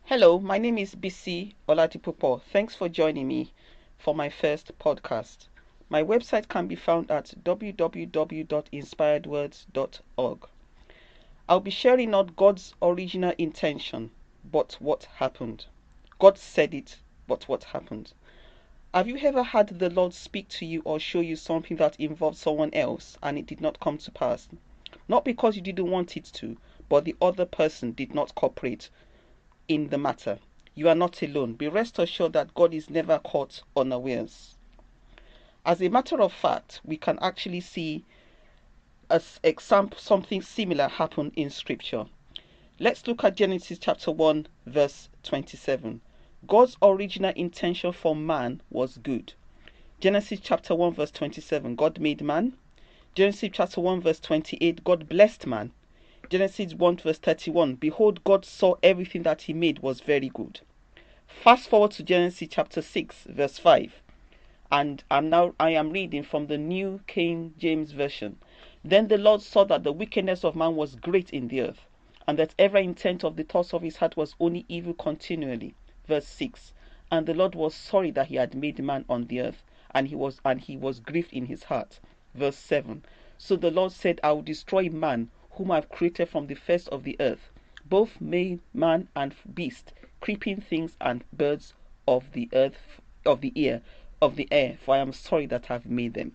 Hello, my name is BC Oladipupo. Thanks for joining me for my first podcast. My website can be found at www.inspiredwords.org. I'll be sharing not God's original intention, but what happened. God said it, but what happened. Have you ever had the Lord speak to you or show you something that involved someone else and it did not come to pass? Not because you didn't want it to, but the other person did not cooperate in the matter. You are not alone. Be rest assured that God is never caught unawares. As a matter of fact, we can actually see something similar happen in Scripture. Let's look at Genesis chapter 1, verse 27. God's original intention for man was good. Genesis chapter 1, verse 27, God made man. Genesis chapter 1, verse 28, God blessed man. Genesis 1, verse 31, behold, God saw everything that he made was very good. Fast forward to Genesis chapter 6, verse 5. And I am reading from the New King James Version. Then the Lord saw that the wickedness of man was great in the earth, and that every intent of the thoughts of his heart was only evil continually. Verse 6. And the Lord was sorry that he had made man on the earth, and he was grieved in his heart. Verse 7. So the Lord said, I will destroy man, whom I have created from the first of the earth, both man and beast, creeping things and birds of the earth, of the air, for I am sorry that I have made them.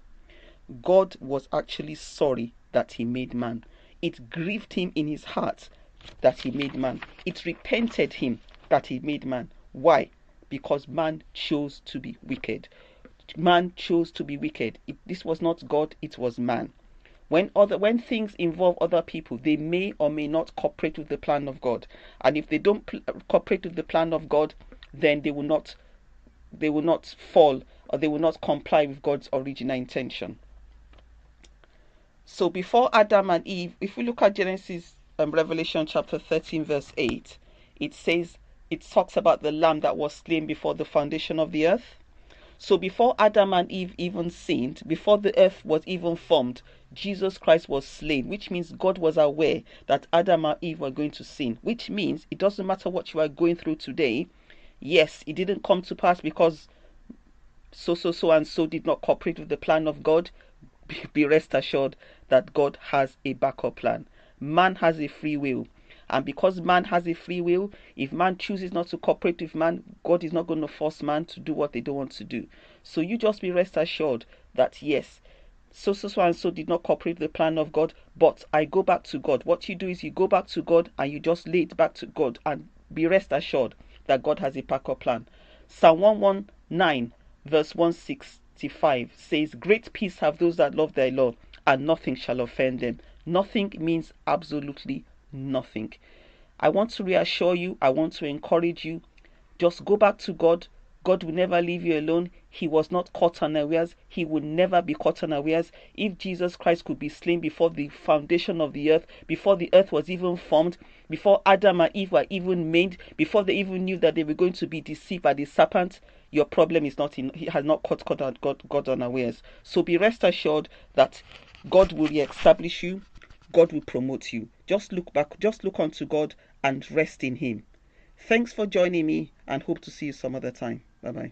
God was actually sorry that he made man. It grieved him in his heart that he made man. It repented him that he made man. Why? Because man chose to be wicked. Man chose to be wicked. This was not God, it was man. When things involve other people, they may or may not cooperate with the plan of God. And if they don't cooperate with the plan of God, then they will not fall, or they will not comply with God's original intention. So before Adam and Eve, if we look at Genesis, Revelation chapter 13, verse 8, it talks about the lamb that was slain before the foundation of the earth. So before Adam and Eve even sinned, before the earth was even formed, Jesus Christ was slain, which means God was aware that Adam and Eve were going to sin, which means it doesn't matter what you are going through today. Yes, it didn't come to pass because so and so did not cooperate with the plan of God. Be rest assured that God has a backup plan. Man has a free will. And because man has a free will, if man chooses not to cooperate with man, God is not going to force man to do what they don't want to do. So you just be rest assured that yes, so and so did not cooperate with the plan of God, but I go back to God. What you do is you go back to God and you just lay it back to God and be rest assured that God has a backup plan. Psalm 119 verse 165 says, great peace have those that love thy law, and nothing shall offend them. Nothing means absolutely nothing. I want to reassure you, I want to encourage you, just go back to God. God will never leave you alone. He was not caught unawares. He will never be caught unawares. If Jesus Christ could be slain before the foundation of the earth, before the earth was even formed, before Adam and Eve were even made, before they even knew that they were going to be deceived by the serpent, your problem is not in. He has not caught God unawares. So be rest assured that God will re-establish you. God will promote you. Just look back. Just look unto God and rest in Him. Thanks for joining me, and hope to see you some other time. Bye bye.